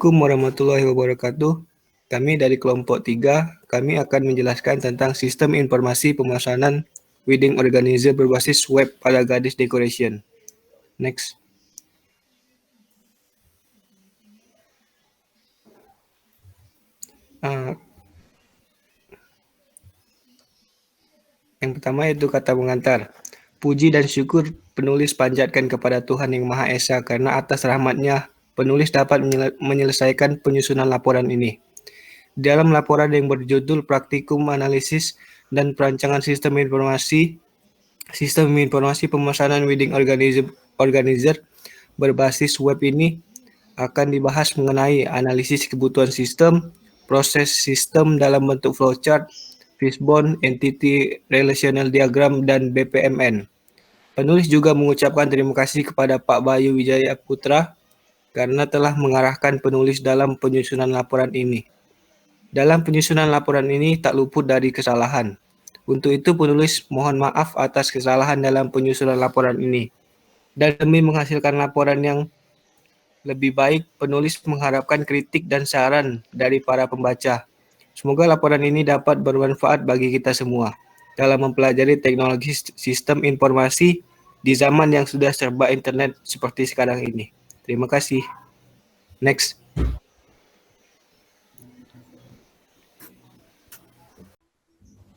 Assalamualaikum warahmatullahi wabarakatuh. Kami dari kelompok 3, kami akan menjelaskan tentang sistem informasi pemesanan wedding organizer berbasis web pada Gadis Decoration. Next. Yang pertama yaitu kata pengantar. Puji dan syukur penulis panjatkan kepada Tuhan Yang Maha Esa karena atas rahmat-Nya penulis dapat menyelesaikan penyusunan laporan ini. Dalam laporan yang berjudul Praktikum Analisis dan Perancangan Sistem Informasi Pemesanan Wedding Organizer berbasis web ini akan dibahas mengenai analisis kebutuhan sistem, proses sistem dalam bentuk flowchart, fishbone, entity relational diagram, dan BPMN. Penulis juga mengucapkan terima kasih kepada Pak Bayu Wijaya Putra karena telah mengarahkan penulis dalam penyusunan laporan ini. Dalam penyusunan laporan ini tak luput dari kesalahan. Untuk itu penulis mohon maaf atas kesalahan dalam penyusunan laporan ini. Dan demi menghasilkan laporan yang lebih baik, penulis mengharapkan kritik dan saran dari para pembaca. Semoga laporan ini dapat bermanfaat bagi kita semua dalam mempelajari teknologi sistem informasi di zaman yang sudah serba internet seperti sekarang ini. Terima kasih. Next.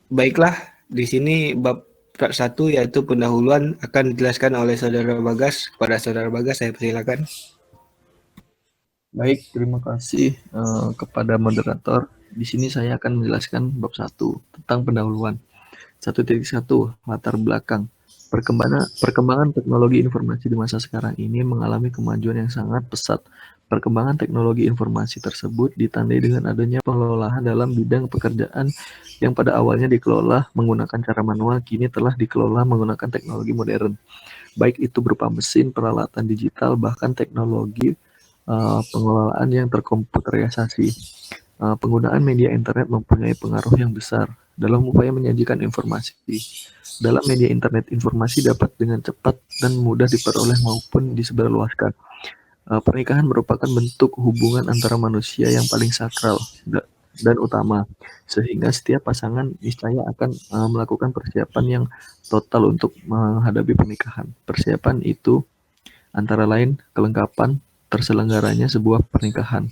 Baiklah, di sini bab 1 yaitu pendahuluan akan dijelaskan oleh Saudara Bagas. Kepada Saudara Bagas, saya persilakan. Baik, terima kasih kepada moderator. Di sini saya akan menjelaskan bab 1 tentang pendahuluan. 1.1 latar belakang. Perkembangan teknologi informasi di masa sekarang ini mengalami kemajuan yang sangat pesat. Perkembangan teknologi informasi tersebut ditandai dengan adanya pengelolaan dalam bidang pekerjaan yang pada awalnya dikelola menggunakan cara manual, kini telah dikelola menggunakan teknologi modern. Baik itu berupa mesin, peralatan digital, bahkan teknologi pengelolaan yang terkomputerisasi. Penggunaan media internet mempunyai pengaruh yang besar dalam upaya menyajikan informasi. Dalam media internet, informasi dapat dengan cepat dan mudah diperoleh maupun disebarluaskan. Pernikahan merupakan bentuk hubungan antara manusia yang paling sakral dan utama, sehingga setiap pasangan niscaya akan melakukan persiapan yang total untuk menghadapi pernikahan. Persiapan itu antara lain kelengkapan terselenggaranya sebuah pernikahan.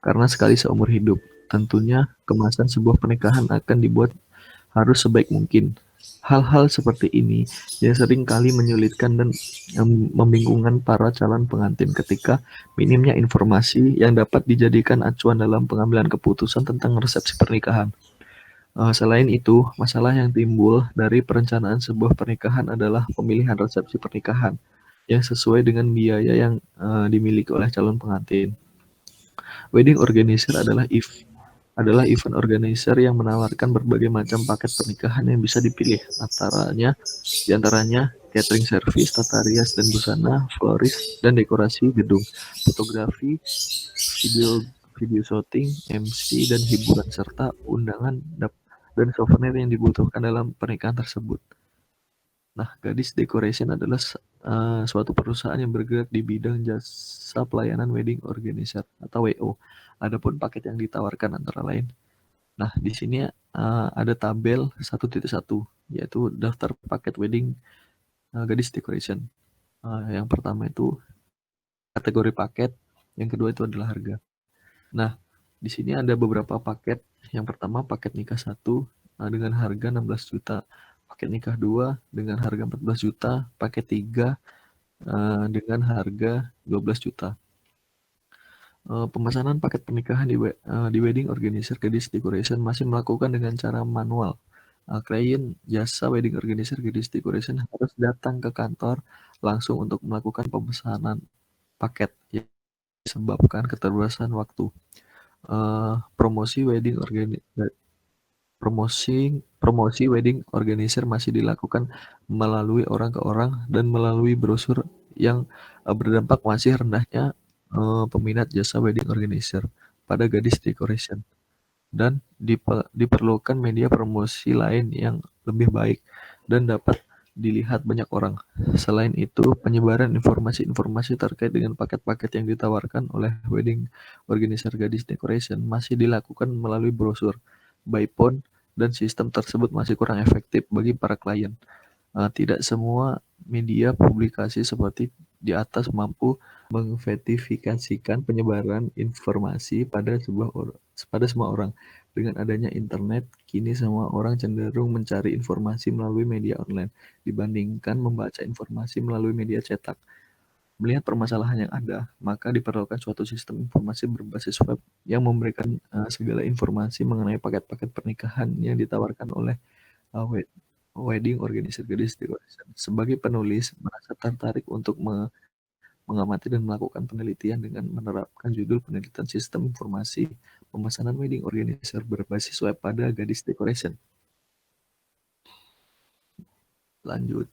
Karena sekali seumur hidup, tentunya kemasan sebuah pernikahan akan dibuat harus sebaik mungkin. Hal-hal seperti ini yang sering kali menyulitkan dan membingungkan para calon pengantin ketika minimnya informasi yang dapat dijadikan acuan dalam pengambilan keputusan tentang resepsi pernikahan. Selain itu, masalah yang timbul dari perencanaan sebuah pernikahan adalah pemilihan resepsi pernikahan yang sesuai dengan biaya yang dimiliki oleh calon pengantin. Wedding organizer adalah event organizer yang menawarkan berbagai macam paket pernikahan yang bisa dipilih, di antaranya catering service, tata rias dan busana, florist dan dekorasi gedung, fotografi, video shooting, MC dan hiburan serta undangan dan souvenir yang dibutuhkan dalam pernikahan tersebut. Nah, Gadis Decoration adalah suatu perusahaan yang bergerak di bidang jasa pelayanan wedding organizer atau WO. Adapun paket yang ditawarkan antara lain. Nah, di sini ada tabel 1.1 yaitu daftar paket wedding Gadis Decoration. Yang pertama itu kategori paket, yang kedua itu adalah harga. Nah, di sini ada beberapa paket. Yang pertama paket nikah 1 dengan harga 16 juta. Paket nikah 2 dengan harga 14 juta, paket 3 dengan harga 12 juta. Pemesanan paket pernikahan di wedding organizer Gadis Decoration masih melakukan dengan cara manual. Klien jasa wedding organizer Gadis Decoration harus datang ke kantor langsung untuk melakukan pemesanan paket yang disebabkan keterbatasan waktu. Promosi wedding organizer masih dilakukan melalui orang ke orang dan melalui brosur yang berdampak masih rendahnya peminat jasa wedding organizer pada Gadis Decoration, dan diperlukan media promosi lain yang lebih baik dan dapat dilihat banyak orang. Selain itu, penyebaran informasi-informasi terkait dengan paket-paket yang ditawarkan oleh wedding organizer gadis decoration masih dilakukan melalui brosur, by phone, dan sistem tersebut masih kurang efektif bagi para klien. Tidak semua media publikasi seperti di atas mampu mengverifikasikan penyebaran informasi pada semua orang. Dengan adanya internet, kini semua orang cenderung mencari informasi melalui media online dibandingkan membaca informasi melalui media cetak. Melihat permasalahan yang ada, maka diperlukan suatu sistem informasi berbasis web yang memberikan segala informasi mengenai paket-paket pernikahan yang ditawarkan oleh wedding organizer gadis decoration. Sebagai penulis, merasa tertarik untuk mengamati dan melakukan penelitian dengan menerapkan judul penelitian sistem informasi pemesanan wedding organizer berbasis web pada gadis decoration. Lanjut.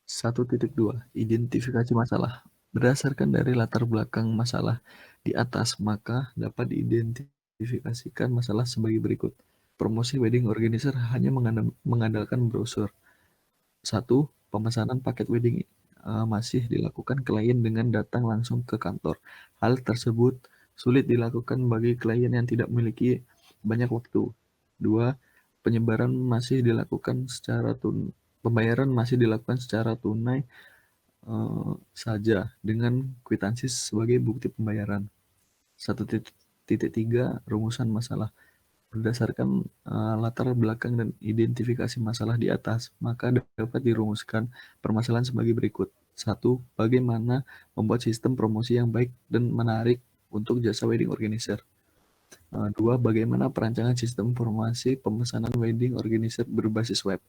1.2. Identifikasi masalah. Berdasarkan dari latar belakang masalah di atas, maka dapat diidentifikasikan masalah sebagai berikut. Promosi wedding organizer hanya mengandalkan brosur. 1. Pemesanan paket wedding masih dilakukan klien dengan datang langsung ke kantor. Hal tersebut sulit dilakukan bagi klien yang tidak memiliki banyak waktu. 2. Pembayaran masih dilakukan secara tunai saja dengan kwitansi sebagai bukti pembayaran. 1.3. Rumusan masalah. Berdasarkan latar belakang dan identifikasi masalah di atas, maka dapat dirumuskan permasalahan sebagai berikut. 1. Bagaimana membuat sistem promosi yang baik dan menarik untuk jasa wedding organizer. 2. Bagaimana perancangan sistem informasi pemesanan wedding organizer berbasis web.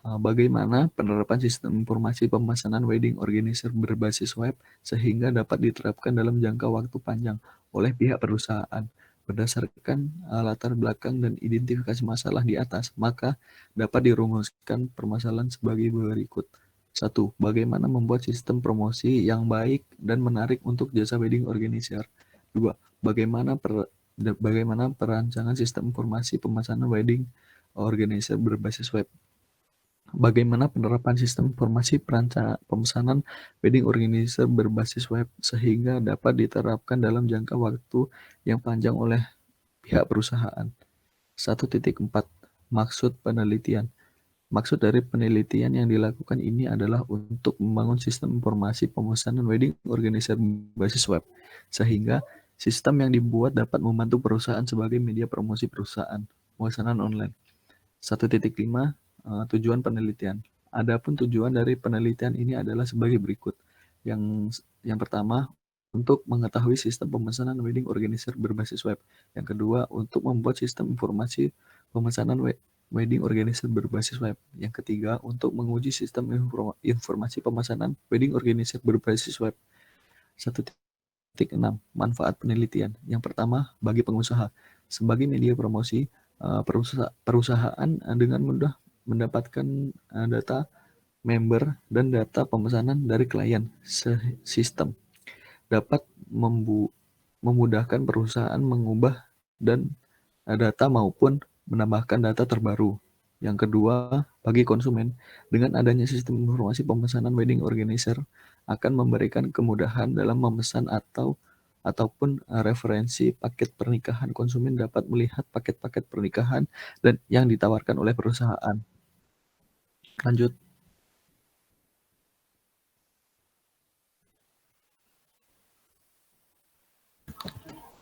Bagaimana penerapan sistem informasi pemesanan wedding organizer berbasis web sehingga dapat diterapkan dalam jangka waktu panjang oleh pihak perusahaan. Berdasarkan latar belakang dan identifikasi masalah di atas, maka dapat dirumuskan permasalahan sebagai berikut. 1. Bagaimana membuat sistem promosi yang baik dan menarik untuk jasa wedding organizer. 2. Bagaimana perancangan sistem informasi pemesanan wedding organizer berbasis web. Bagaimana penerapan sistem informasi pemesanan wedding organizer berbasis web sehingga dapat diterapkan dalam jangka waktu yang panjang oleh pihak perusahaan. 1.4. Maksud penelitian. Maksud dari penelitian yang dilakukan ini adalah untuk membangun sistem informasi pemesanan wedding organizer berbasis web, sehingga sistem yang dibuat dapat membantu perusahaan sebagai media promosi pemesanan online. 1.5. Tujuan penelitian. Adapun tujuan dari penelitian ini adalah sebagai berikut. Yang pertama, untuk mengetahui sistem pemesanan wedding organizer berbasis web. Yang kedua, untuk membuat sistem informasi pemesanan wedding organizer berbasis web. Yang ketiga, untuk menguji sistem informasi pemesanan wedding organizer berbasis web. 1.6. Manfaat penelitian. Yang pertama, bagi pengusaha. Sebagai media promosi, perusahaan dengan mudah mendapatkan data member dan data pemesanan dari klien. Sistem dapat memudahkan perusahaan mengubah dan data maupun menambahkan data terbaru. Yang kedua, bagi konsumen, dengan adanya sistem informasi pemesanan wedding organizer akan memberikan kemudahan dalam memesan ataupun referensi paket pernikahan. Konsumen dapat melihat paket-paket pernikahan dan yang ditawarkan oleh perusahaan. Lanjut.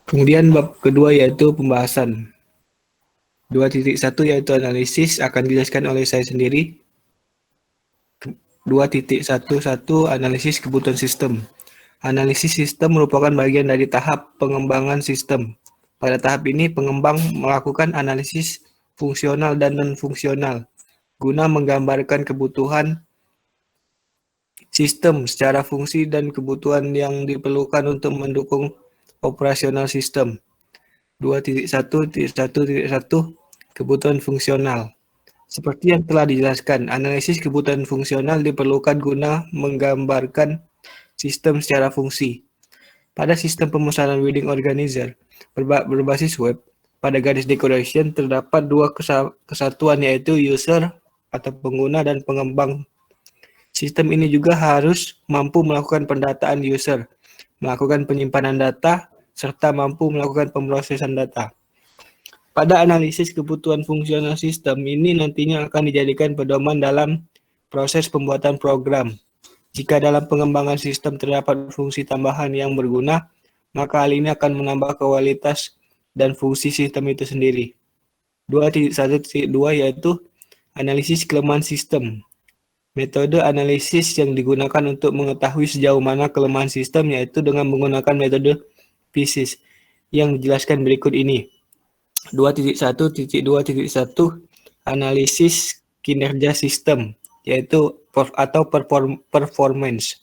Kemudian bab kedua yaitu pembahasan. 2.1 yaitu analisis akan dijelaskan oleh saya sendiri. 2.11 analisis kebutuhan sistem. Analisis sistem merupakan bagian dari tahap pengembangan sistem. Pada tahap ini pengembang melakukan analisis fungsional dan non-fungsional guna menggambarkan kebutuhan sistem secara fungsi dan kebutuhan yang diperlukan untuk mendukung operasional sistem. 2.1.1 kebutuhan fungsional. Seperti yang telah dijelaskan, analisis kebutuhan fungsional diperlukan guna menggambarkan sistem secara fungsi. Pada sistem pemesanan wedding organizer berbasis web, Pada garis decoration terdapat dua kesatuan, yaitu user atau pengguna dan pengembang. Sistem ini juga harus mampu melakukan pendataan user, melakukan penyimpanan data, serta mampu melakukan pemrosesan data. Pada analisis kebutuhan fungsional sistem ini nantinya akan dijadikan pedoman dalam proses pembuatan program. Jika dalam pengembangan sistem terdapat fungsi tambahan yang berguna, maka hal ini akan menambah kualitas dan fungsi sistem itu sendiri. 2.1.2 yaitu analisis kelemahan sistem. Metode analisis yang digunakan untuk mengetahui sejauh mana kelemahan sistem yaitu dengan menggunakan metode PISIS yang dijelaskan berikut ini. 2.1.2.1 analisis kinerja sistem yaitu performance.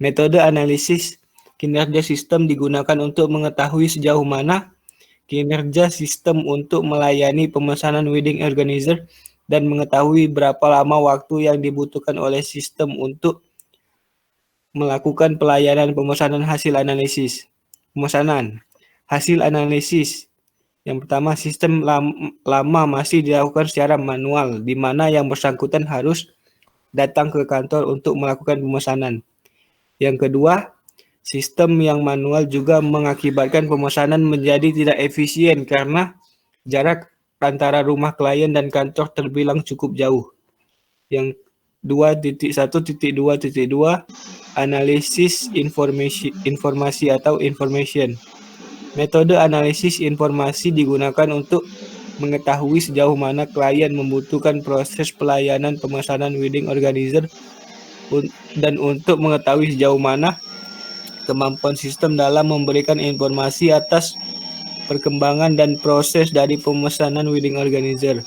Metode analisis kinerja sistem digunakan untuk mengetahui sejauh mana kinerja sistem untuk melayani pemesanan wedding organizer dan mengetahui berapa lama waktu yang dibutuhkan oleh sistem untuk melakukan pelayanan pemesanan hasil analisis. Pemesanan hasil analisis. Yang pertama, sistem lama masih dilakukan secara manual, di mana yang bersangkutan harus datang ke kantor untuk melakukan pemesanan. Yang kedua, sistem yang manual juga mengakibatkan pemesanan menjadi tidak efisien karena jarak antara rumah klien dan kantor terbilang cukup jauh. Yang 2.1.2.2 analisis informasi atau information. Metode analisis informasi digunakan untuk mengetahui sejauh mana klien membutuhkan proses pelayanan pemesanan wedding organizer dan untuk mengetahui sejauh mana kemampuan sistem dalam memberikan informasi atas perkembangan dan proses dari pemesanan wedding organizer.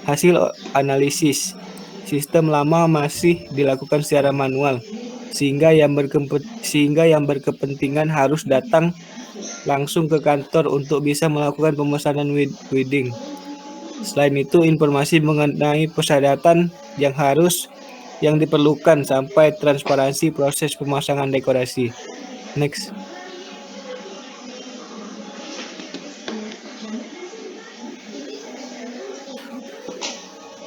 Hasil analisis. Sistem lama masih dilakukan secara manual, sehingga yang berkepentingan harus datang langsung ke kantor untuk bisa melakukan pemesanan wedding. Selain itu, informasi mengenai persyaratan yang diperlukan sampai transparansi proses pemasangan dekorasi. Next.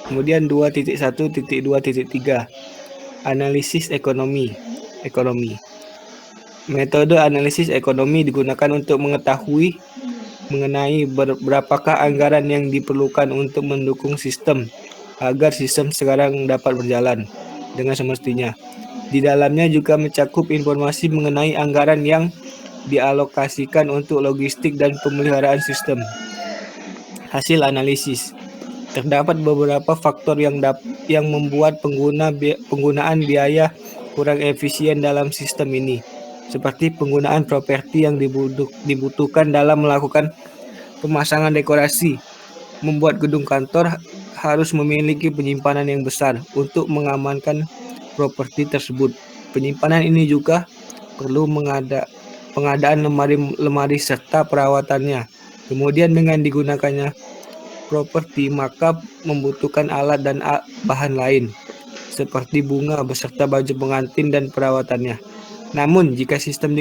Kemudian 2.1.2.3 analisis ekonomi. Metode analisis ekonomi digunakan untuk mengetahui mengenai berapakah anggaran yang diperlukan untuk mendukung sistem agar sistem sekarang dapat berjalan dengan semestinya. Di dalamnya juga mencakup informasi mengenai anggaran yang dialokasikan untuk logistik dan pemeliharaan sistem. Hasil analisis. Terdapat beberapa faktor yang membuat penggunaan biaya kurang efisien dalam sistem ini, seperti penggunaan properti yang dibutuhkan dalam melakukan pemasangan dekorasi. Membuat gedung kantor harus memiliki penyimpanan yang besar untuk mengamankan properti tersebut. Penyimpanan ini juga perlu pengadaan lemari serta perawatannya. Kemudian dengan digunakannya properti, maka membutuhkan alat dan bahan lain, seperti bunga beserta baju pengantin dan perawatannya. Namun, jika sistem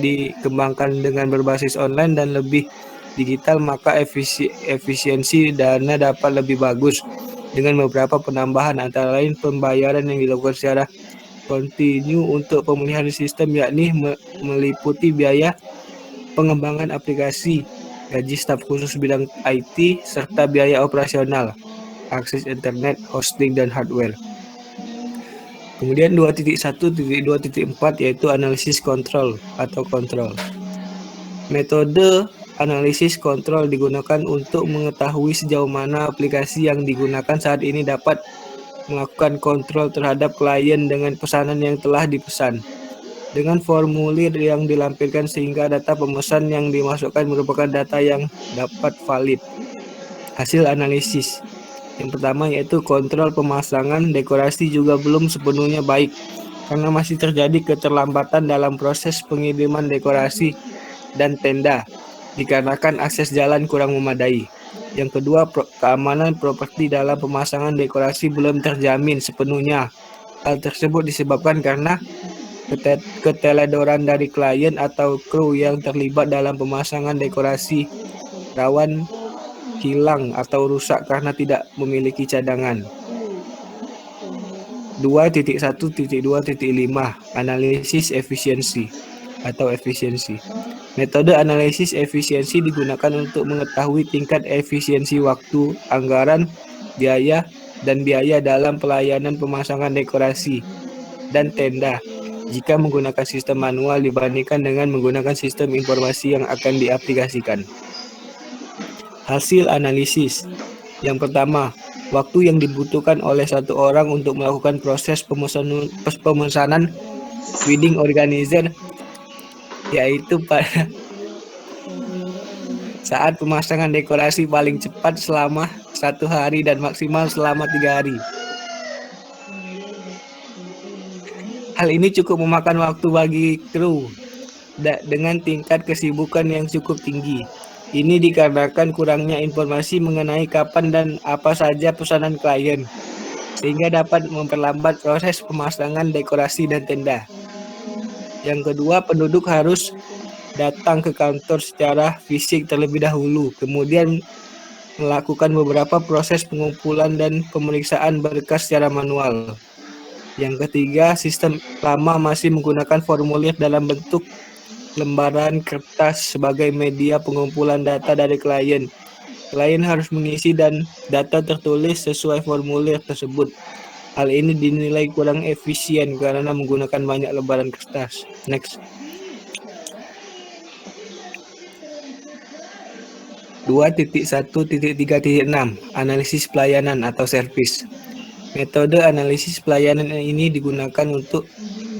dikembangkan dengan berbasis online dan lebih digital, maka efisiensi dana dapat lebih bagus dengan beberapa penambahan, antara lain pembayaran yang dilakukan secara kontinu untuk pemeliharaan sistem, yakni meliputi biaya pengembangan aplikasi, gaji staf khusus bidang IT, serta biaya operasional, akses internet, hosting, dan hardware. Kemudian 2.1.2.4 yaitu analisis kontrol atau kontrol. Metode analisis kontrol digunakan untuk mengetahui sejauh mana aplikasi yang digunakan saat ini dapat melakukan kontrol terhadap klien dengan pesanan yang telah dipesan. Dengan formulir yang dilampirkan sehingga data pemesan yang dimasukkan merupakan data yang dapat valid. Hasil analisis. Yang pertama yaitu kontrol pemasangan dekorasi juga belum sepenuhnya baik karena masih terjadi keterlambatan dalam proses pengiriman dekorasi dan tenda dikarenakan akses jalan kurang memadai. Yang kedua, keamanan properti dalam pemasangan dekorasi belum terjamin sepenuhnya. Hal tersebut disebabkan karena keteledoran dari klien atau kru yang terlibat dalam pemasangan dekorasi. rawan hilang atau rusak karena tidak memiliki cadangan. 2.1.2.5 Analisis efisiensi atau efisiensi. Metode analisis efisiensi digunakan untuk mengetahui tingkat efisiensi waktu, anggaran, biaya, dan biaya dalam pelayanan pemasangan dekorasi dan tenda jika menggunakan sistem manual dibandingkan dengan menggunakan sistem informasi yang akan diaplikasikan. Hasil analisis. Yang pertama, waktu yang dibutuhkan oleh satu orang untuk melakukan proses pemesanan wedding organizer yaitu pada saat pemasangan dekorasi paling cepat selama 1 hari dan maksimal selama 3 hari. Hal ini cukup memakan waktu bagi kru dengan tingkat kesibukan yang cukup tinggi. Ini dikarenakan kurangnya informasi mengenai kapan dan apa saja pesanan klien, sehingga dapat memperlambat proses pemasangan dekorasi dan tenda. Yang kedua, penduduk harus datang ke kantor secara fisik terlebih dahulu, kemudian melakukan beberapa proses pengumpulan dan pemeriksaan berkas secara manual. Yang ketiga, sistem lama masih menggunakan formulir dalam bentuk lembaran kertas sebagai media pengumpulan data dari klien. Klien harus mengisi dan data tertulis sesuai formulir tersebut. Hal ini dinilai kurang efisien karena menggunakan banyak lembaran kertas. Next. 2.1.3.6 Analisis pelayanan atau service. Metode analisis pelayanan ini digunakan untuk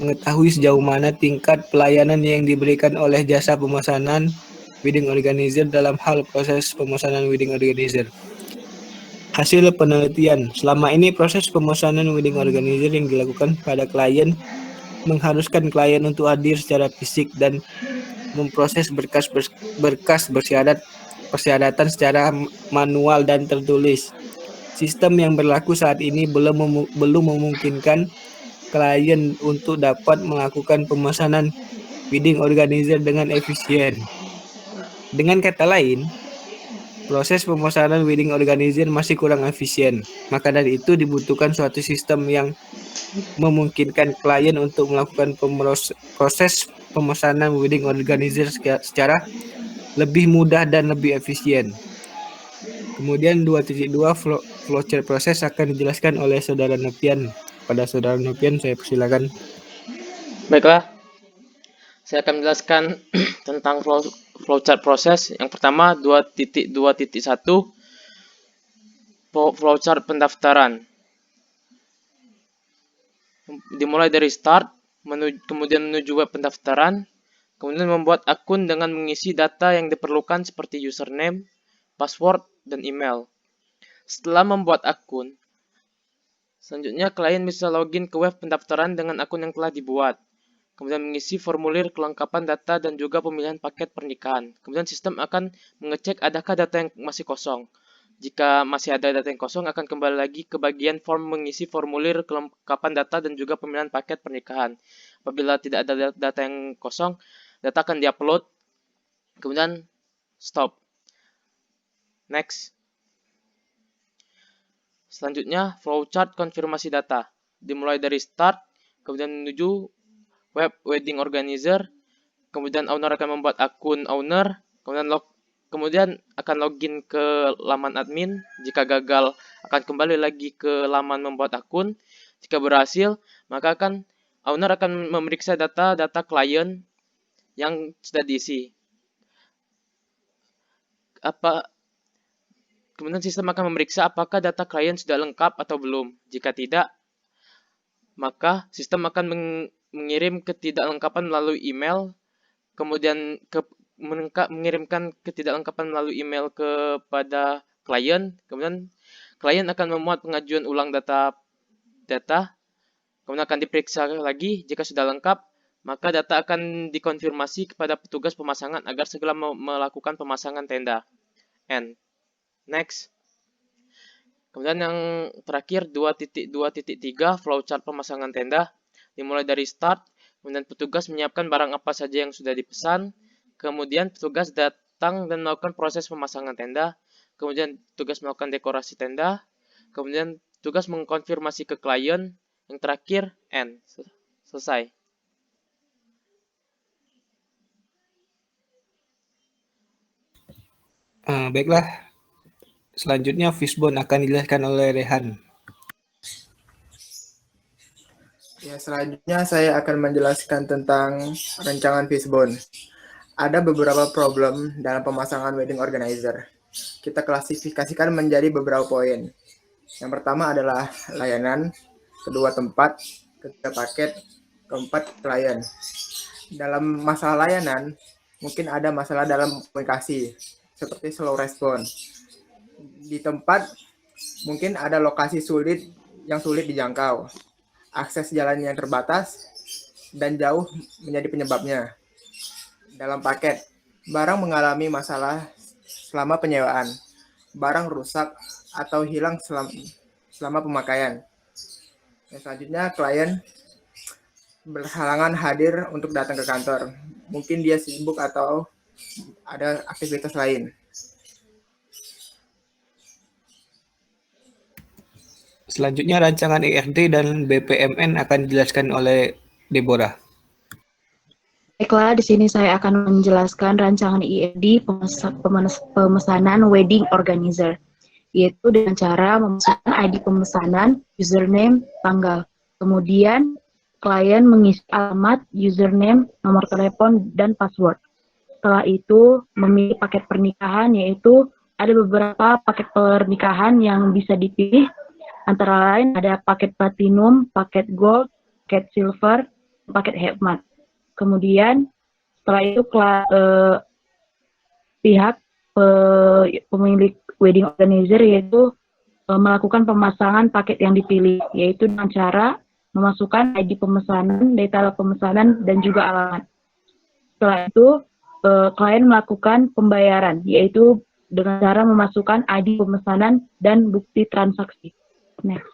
mengetahui sejauh mana tingkat pelayanan yang diberikan oleh jasa pemesanan wedding organizer dalam hal proses pemesanan wedding organizer. Hasil penelitian. Selama ini proses pemesanan wedding organizer yang dilakukan pada klien mengharuskan klien untuk hadir secara fisik dan memproses berkas persyaratan secara manual dan tertulis. Sistem yang berlaku saat ini belum memungkinkan klien untuk dapat melakukan pemesanan wedding organizer dengan efisien. Dengan kata lain, proses pemesanan wedding organizer masih kurang efisien. Maka dari itu dibutuhkan suatu sistem yang memungkinkan klien untuk melakukan proses pemesanan wedding organizer secara lebih mudah dan lebih efisien. Kemudian 2.2 flowchart proses akan dijelaskan oleh Saudara Nopian. Pada Saudara Nopian saya persilakan. Baiklah, saya akan menjelaskan tentang flowchart proses. Yang pertama 2.2.1 flowchart pendaftaran. Dimulai dari start, kemudian menuju web pendaftaran, kemudian membuat akun dengan mengisi data yang diperlukan seperti username, password, dan email. Setelah membuat akun, selanjutnya klien bisa login ke web pendaftaran dengan akun yang telah dibuat. Kemudian mengisi formulir kelengkapan data dan juga pemilihan paket pernikahan. Kemudian sistem akan mengecek adakah data yang masih kosong. Jika masih ada data yang kosong, akan kembali lagi ke bagian form mengisi formulir kelengkapan data dan juga pemilihan paket pernikahan. Apabila tidak ada data yang kosong, data akan diupload, kemudian stop. Next. Selanjutnya, flowchart konfirmasi data. Dimulai dari start, kemudian menuju web wedding organizer, kemudian owner akan membuat akun owner, kemudian akan login ke laman admin. Jika gagal, akan kembali lagi ke laman membuat akun. Jika berhasil, maka owner akan memeriksa data klien yang sudah diisi. Kemudian sistem akan memeriksa apakah data klien sudah lengkap atau belum. Jika tidak, maka sistem akan mengirim ketidaklengkapan melalui email, kemudian mengirimkan ketidaklengkapan melalui email kepada klien, kemudian klien akan memuat pengajuan ulang data, kemudian akan diperiksa lagi. Jika sudah lengkap, maka data akan dikonfirmasi kepada petugas pemasangan agar segera melakukan pemasangan tenda. And next. Kemudian yang terakhir 2.2.3 flowchart pemasangan tenda. Dimulai dari start, kemudian petugas menyiapkan barang apa saja yang sudah dipesan, kemudian petugas datang dan melakukan proses pemasangan tenda, kemudian tugas melakukan dekorasi tenda, kemudian tugas mengkonfirmasi ke klien, yang terakhir end. Selesai. Baiklah, selanjutnya Fishbone akan dijelaskan oleh Rehan. Ya, selanjutnya saya akan menjelaskan tentang rancangan Fishbone. Ada beberapa problem dalam pemasangan wedding organizer. Kita klasifikasikan menjadi beberapa poin. Yang pertama adalah layanan, kedua tempat, ketiga paket, keempat klien. Dalam masalah layanan, mungkin ada masalah dalam komunikasi, seperti slow response. Di tempat, mungkin ada lokasi yang sulit dijangkau, akses jalan yang terbatas, dan jauh menjadi penyebabnya. Dalam paket, barang mengalami masalah selama penyewaan, barang rusak atau hilang selama pemakaian. Yang selanjutnya, klien berhalangan hadir untuk datang ke kantor. Mungkin dia sibuk atau ada aktivitas lain. Selanjutnya rancangan ERD dan BPMN akan dijelaskan oleh Deborah. Baiklah, di sini saya akan menjelaskan rancangan ERD pemesanan wedding organizer, yaitu dengan cara memasukkan ID pemesanan, username, tanggal. Kemudian klien mengisi alamat, username, nomor telepon, dan password. Setelah itu memilih paket pernikahan, yaitu ada beberapa paket pernikahan yang bisa dipilih, antara lain ada paket platinum, paket gold, paket silver, paket hemat. Kemudian setelah itu pihak pemilik wedding organizer yaitu melakukan pemasangan paket yang dipilih, yaitu dengan cara memasukkan ID pemesanan, detail pemesanan, dan juga alamat. Setelah itu klien melakukan pembayaran, yaitu dengan cara memasukkan ID pemesanan dan bukti transaksi. Next.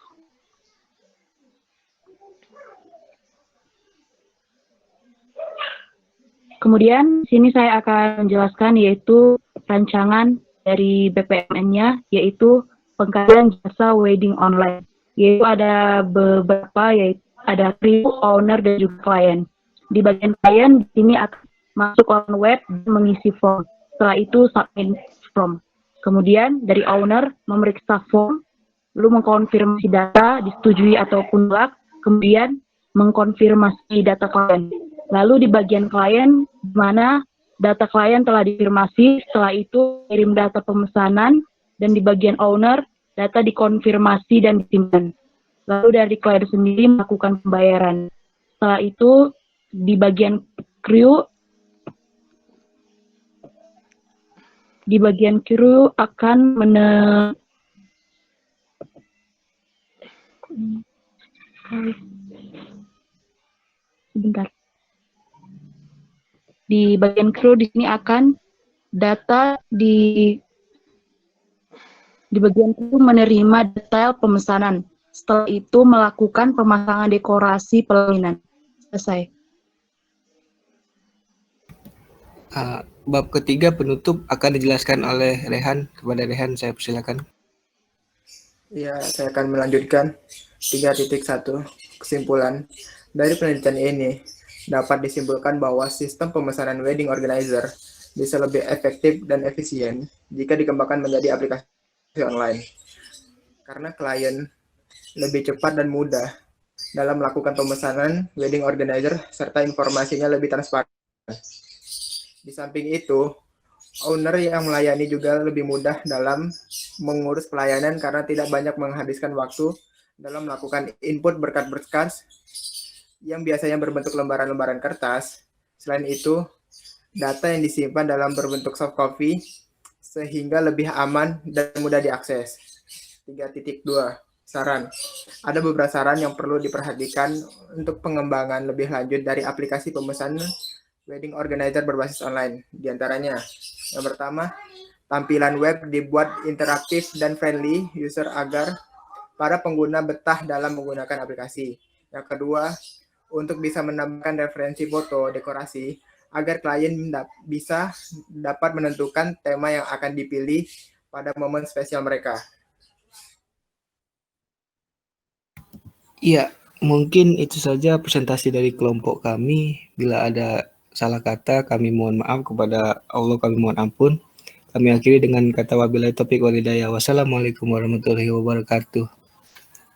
Kemudian sini saya akan menjelaskan yaitu rancangan dari BPMN-nya, yaitu pengkajian jasa wedding online. Yaitu ada beberapa, yaitu ada crew, owner, dan juga klien. Di bagian klien, di sini akan masuk ke web dan mengisi form. Setelah itu submit form. Kemudian dari owner memeriksa form, lalu mengkonfirmasi data, disetujui ataupun tolak, kemudian mengkonfirmasi data klien. Lalu di bagian klien, di mana data klien telah difirmasi, setelah itu kirim data pemesanan, dan di bagian owner, data dikonfirmasi dan disimpan. Lalu dari klien sendiri melakukan pembayaran. Setelah itu, di bagian crew akan sebentar. Di bagian crew di sini akan data di bagian crew menerima detail pemesanan. Setelah itu melakukan pemasangan dekorasi pelaminan. Selesai. Bab ketiga penutup akan dijelaskan oleh Rehan. Kepada Rehan saya persilakan. Ya, saya akan melanjutkan 3.1 kesimpulan. Dari penelitian ini, dapat disimpulkan bahwa sistem pemesanan wedding organizer bisa lebih efektif dan efisien jika dikembangkan menjadi aplikasi online. Karena klien lebih cepat dan mudah dalam melakukan pemesanan wedding organizer serta informasinya lebih transparan. Di samping itu, owner yang melayani juga lebih mudah dalam mengurus pelayanan karena tidak banyak menghabiskan waktu dalam melakukan input berkas-berkas yang biasanya berbentuk lembaran-lembaran kertas. Selain itu, data yang disimpan dalam berbentuk soft copy sehingga lebih aman dan mudah diakses. 3.2 saran. Ada beberapa saran yang perlu diperhatikan untuk pengembangan lebih lanjut dari aplikasi pemesanan wedding organizer berbasis online. Di antaranya, yang pertama, tampilan web dibuat interaktif dan friendly user agar para pengguna betah dalam menggunakan aplikasi. Yang kedua, untuk bisa menambahkan referensi foto dekorasi, agar klien bisa dapat menentukan tema yang akan dipilih pada momen spesial mereka. Iya, mungkin itu saja presentasi dari kelompok kami. Bila ada salah kata, kami mohon maaf, kepada Allah kami mohon ampun. Kami akhiri dengan kata wabillahi taufiq wal hidayah. Wassalamualaikum warahmatullahi wabarakatuh.